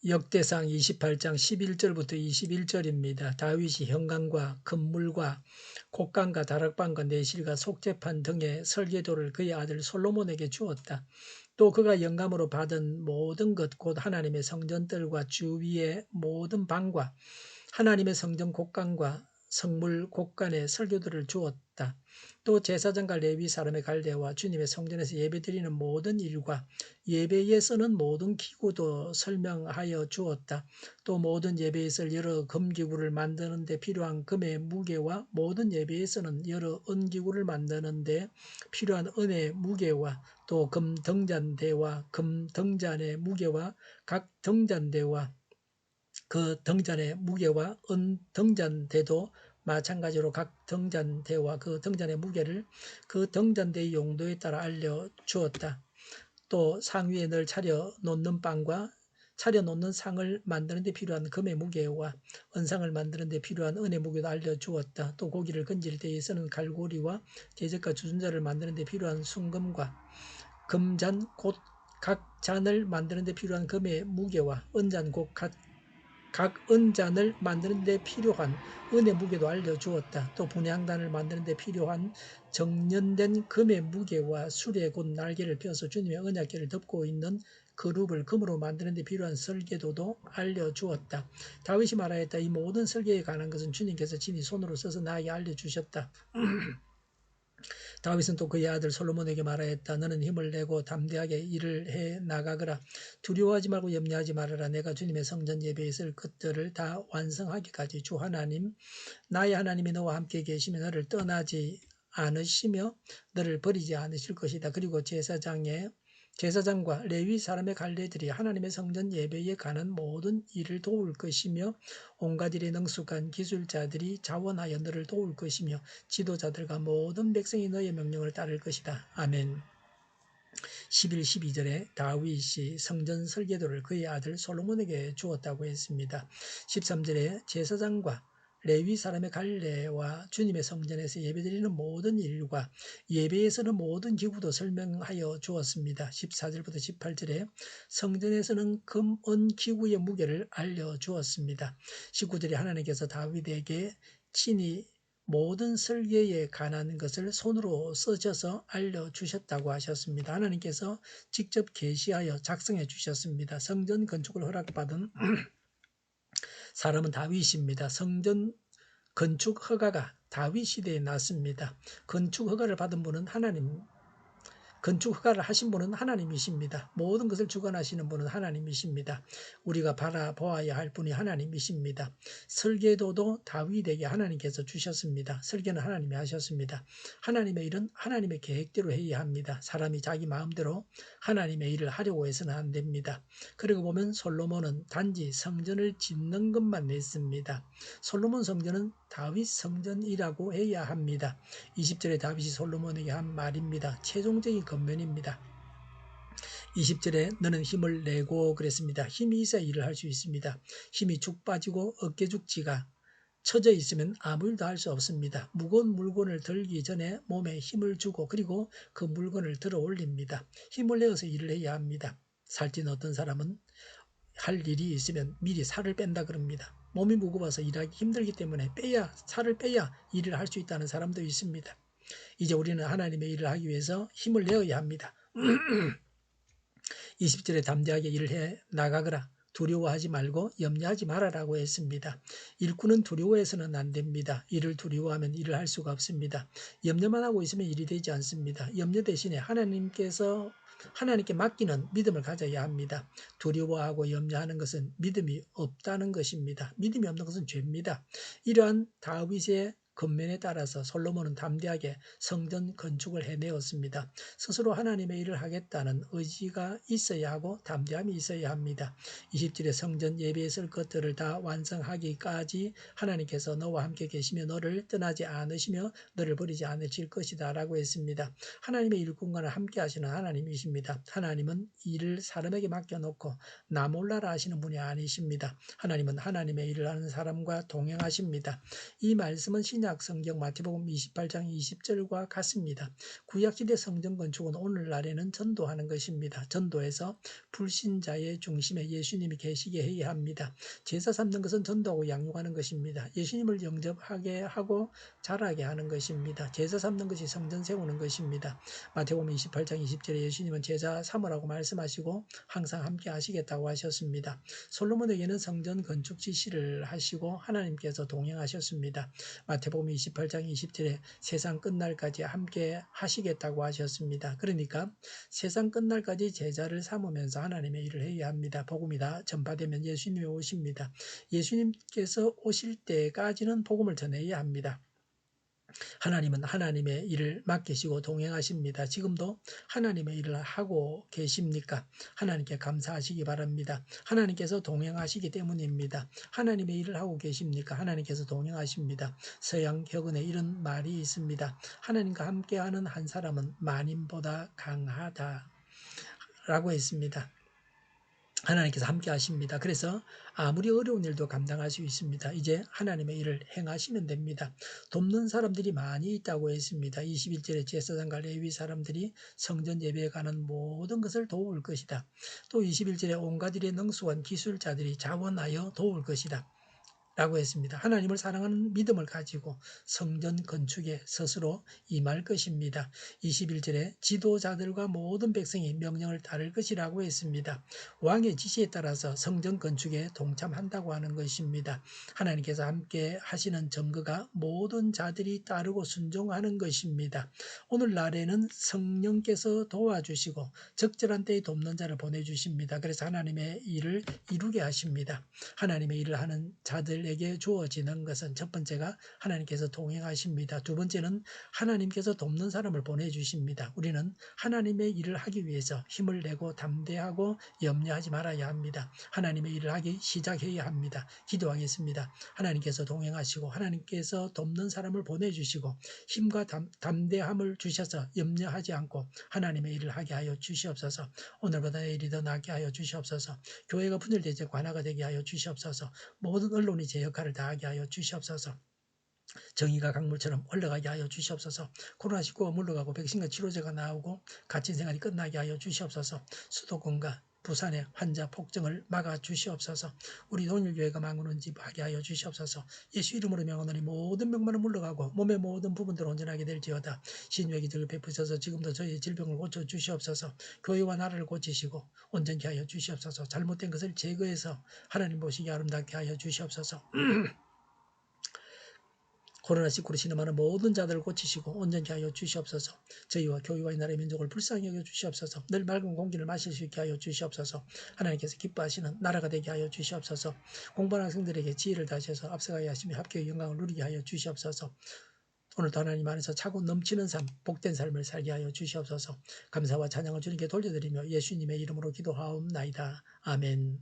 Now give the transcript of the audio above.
역대상 28장 11절부터 21절입니다. 다윗이 현관과 금물과 곡간과 다락방과 내실과 속죄판 등의 설계도를 그의 아들 솔로몬에게 주었다. 또 그가 영감으로 받은 모든 것 곧 하나님의 성전들과 주위의 모든 방과 하나님의 성전 곡간과 성물 곡간의 설교들을 주었다. 또 제사장과 레위 사람의 갈대와 주님의 성전에서 예배드리는 모든 일과 예배에 쓰는 모든 기구도 설명하여 주었다. 또 모든 예배에 쓸 여러 금기구를 만드는 데 필요한 금의 무게와 모든 예배에 쓰는 여러 은기구를 만드는 데 필요한 은의 무게와 또 금 등잔대와 금 등잔의 무게와 각 등잔대와 그 등잔의 무게와 은 등잔대도 마찬가지로 각 등잔대와 그 등잔의 무게를 그 등잔대의 용도에 따라 알려주었다. 또 상 위에 늘 차려 놓는 빵과 차려 놓는 상을 만드는 데 필요한 금의 무게와 은상을 만드는 데 필요한 은의 무게도 알려주었다. 또 고기를 건질 때에 쓰는 갈고리와 제적과 주전자를 만드는 데 필요한 순금과 금잔 곧 각 잔을 만드는 데 필요한 금의 무게와 은잔 곧 각 은잔을 만드는 데 필요한 은의 무게도 알려주었다. 또 분향단을 만드는 데 필요한 정련된 금의 무게와 수레 곧 날개를 펴서 주님의 언약궤를 덮고 있는 그룹을 금으로 만드는 데 필요한 설계도도 알려주었다. 다윗이 말하였다. 이 모든 설계에 관한 것은 주님께서 친히 손으로 써서 나에게 알려주셨다. 다윗은 또 그의 아들 솔로몬에게 말하였다. 너는 힘을 내고 담대하게 일을 해 나가거라. 두려워하지 말고 염려하지 말아라. 내가 주님의 성전 예배에 있을 것들을 다 완성하기까지 주 하나님 나의 하나님이 너와 함께 계시며 너를 떠나지 않으시며 너를 버리지 않으실 것이다. 그리고 제사장과 레위 사람의 갈례들이 하나님의 성전 예배에 관한 모든 일을 도울 것이며 온갖 일에 능숙한 기술자들이 자원하여 너를 도울 것이며 지도자들과 모든 백성이 너의 명령을 따를 것이다. 아멘. 11, 12절에 다윗이 성전 설계도를 그의 아들 솔로몬에게 주었다고 했습니다. 13절에 제사장과 레위 사람의 갈례와 주님의 성전에서 예배드리는 모든 일과 예배에서는 모든 기구도 설명하여 주었습니다. 14절부터 18절에 성전에서는 금, 은 기구의 무게를 알려주었습니다. 19절에 하나님께서 다윗에게 친히 모든 설계에 관한 것을 손으로 쓰셔서 알려주셨다고 하셨습니다. 하나님께서 직접 계시하여 작성해 주셨습니다. 성전 건축을 허락받은 사람은 다윗입니다. 성전 건축 허가가 다윗 시대에 났습니다. 건축 허가를 받은 분은 건축 허가를 하신 분은 하나님이십니다. 모든 것을 주관하시는 분은 하나님이십니다. 우리가 바라보아야 할 분이 하나님이십니다. 설계도도 다윗에게 하나님께서 주셨습니다. 설계는 하나님이 하셨습니다. 하나님의 일은 하나님의 계획대로 해야 합니다. 사람이 자기 마음대로 하나님의 일을 하려고 해서는 안 됩니다. 그리고 보면 솔로몬은 단지 성전을 짓는 것만 냈습니다. 솔로몬 성전은 다윗 성전이라고 해야 합니다. 20절에 다윗이 솔로몬에게 한 말입니다. 최종적인 권면입니다. 20절에 너는 힘을 내고 그랬습니다. 힘이 있어야 일을 할 수 있습니다. 힘이 죽 빠지고 어깨죽지가 처져 있으면 아무 일도 할 수 없습니다. 무거운 물건을 들기 전에 몸에 힘을 주고 그리고 그 물건을 들어 올립니다. 힘을 내어서 일을 해야 합니다. 살찐 어떤 사람은 할 일이 있으면 미리 살을 뺀다 그럽니다. 몸이 무거워서 일하기 힘들기 때문에 살을 빼야 일을 할 수 있다는 사람도 있습니다. 이제 우리는 하나님의 일을 하기 위해서 힘을 내어야 합니다. 20절에 담대하게 일을 해 나가거라. 두려워하지 말고 염려하지 말아라고 했습니다. 일꾼은 두려워해서는 안 됩니다. 일을 두려워하면 일을 할 수가 없습니다. 염려만 하고 있으면 일이 되지 않습니다. 염려 대신에 하나님께 맡기는 믿음을 가져야 합니다. 두려워하고 염려하는 것은 믿음이 없다는 것입니다. 믿음이 없는 것은 죄입니다. 이러한 다윗의 권면에 따라서 솔로몬은 담대하게 성전 건축을 해내었습니다. 스스로 하나님의 일을 하겠다는 의지가 있어야 하고 담대함이 있어야 합니다. 20절에 성전 예배에 쓸 것들을 다 완성하기까지 하나님께서 너와 함께 계시며 너를 떠나지 않으시며 너를 버리지 않으실 것이다 라고 했습니다. 하나님의 일꾼과는 함께 하시는 하나님이십니다. 하나님은 일을 사람에게 맡겨놓고 나 몰라라 하시는 분이 아니십니다. 하나님은 하나님의 일을 하는 사람과 동행하십니다. 이 말씀은 신약 신약 성경 마태복음 28장 20절과 같습니다. 구약시대 성전 건축은 오늘날에는 전도하는 것입니다. 전도에서 불신자의 중심에 예수님이 계시게 해야 합니다. 제사 삼는 것은 전도하고 양육하는 것입니다. 예수님을 영접하게 하고 자라게 하는 것입니다. 제사 삼는 것이 성전 세우는 것입니다. 마태복음 28장 20절에 예수님은 제자 삼으라고 말씀하시고 항상 함께 하시겠다고 하셨습니다. 솔로몬에게는 성전 건축 지시를 하시고 하나님께서 동행하셨습니다. 마태복음 28장 20절에 세상 끝날까지 함께 하시겠다고 하셨습니다. 그러니까 세상 끝날까지 제자를 삼으면서 하나님의 일을 해야 합니다. 복음이 다 전파되면 예수님이 오십니다. 예수님께서 오실 때까지는 복음을 전해야 합니다. 하나님은 하나님의 일을 맡기시고 동행하십니다. 지금도 하나님의 일을 하고 계십니까? 하나님께 감사하시기 바랍니다. 하나님께서 동행하시기 때문입니다. 하나님의 일을 하고 계십니까? 하나님께서 동행하십니다. 서양 격언에 이런 말이 있습니다. 하나님과 함께하는 한 사람은 만인보다 강하다 라고 했습니다. 하나님께서 함께 하십니다. 그래서 아무리 어려운 일도 감당할 수 있습니다. 이제 하나님의 일을 행하시면 됩니다. 돕는 사람들이 많이 있다고 했습니다. 21절에 제사장과 레위 사람들이 성전 예배에 관한 모든 것을 도울 것이다. 또 21절에 온갖 일에 능숙한 기술자들이 자원하여 도울 것이다 라고 했습니다. 하나님을 사랑하는 믿음을 가지고 성전 건축에 스스로 임할 것입니다. 21절에 지도자들과 모든 백성이 명령을 따를 것이라고 했습니다. 왕의 지시에 따라서 성전 건축에 동참한다고 하는 것입니다. 하나님께서 함께 하시는 점거가 모든 자들이 따르고 순종하는 것입니다. 오늘날에는 성령께서 도와주시고 적절한 때에 돕는 자를 보내주십니다. 그래서 하나님의 일을 이루게 하십니다. 하나님의 일을 하는 자들에게 주어지는 것은 첫 번째가 하나님께서 동행하십니다. 두 번째는 하나님께서 돕는 사람을 보내주십니다. 우리는 하나님의 일을 하기 위해서 힘을 내고 담대하고 염려하지 말아야 합니다. 하나님의 일을 하기 시작해야 합니다. 기도하겠습니다. 하나님께서 동행하시고 하나님께서 돕는 사람을 보내주시고 힘과 담대함을 주셔서 염려하지 않고 하나님의 일을 하게 하여 주시옵소서. 오늘보다 내일이 더 낫게 하여 주시옵소서. 교회가 분열되지 관화가 되게 하여 주시옵소서. 모든 언론이 제 역할을 다하게 하여 주시옵소서. 정의가 강물처럼 올라가게 하여 주시옵소서. 코로나19가 물러가고 백신과 치료제가 나오고 갇힌 생활이 끝나게 하여 주시옵소서. 수도권과 부산의 환자 폭증을 막아 주시옵소서. 우리 동일교회가 망하는 집 하게 하여 주시옵소서. 예수 이름으로 명하노니 모든 병만은 물러가고 몸의 모든 부분들 온전하게 될지어다. 신유의 기적을 베푸셔서 지금도 저희의 질병을 고쳐 주시옵소서. 교회와 나라를 고치시고 온전케 하여 주시옵소서. 잘못된 것을 제거해서 하나님 보시기 아름답게 하여 주시옵소서. 코로나19로 신음하는 모든 자들을 고치시고 온전케 하여 주시옵소서. 저희와 교회와 이 나라의 민족을 불쌍히 여겨 주시옵소서. 늘 맑은 공기를 마실 수 있게 하여 주시옵소서. 하나님께서 기뻐하시는 나라가 되게 하여 주시옵소서. 공부하는 학생들에게 지혜를 다하셔서 앞서가게 하시며 합격의 영광을 누리게 하여 주시옵소서. 오늘도 하나님 안에서 차고 넘치는 삶, 복된 삶을 살게 하여 주시옵소서. 감사와 찬양을 주님께 돌려드리며 예수님의 이름으로 기도하옵나이다. 아멘.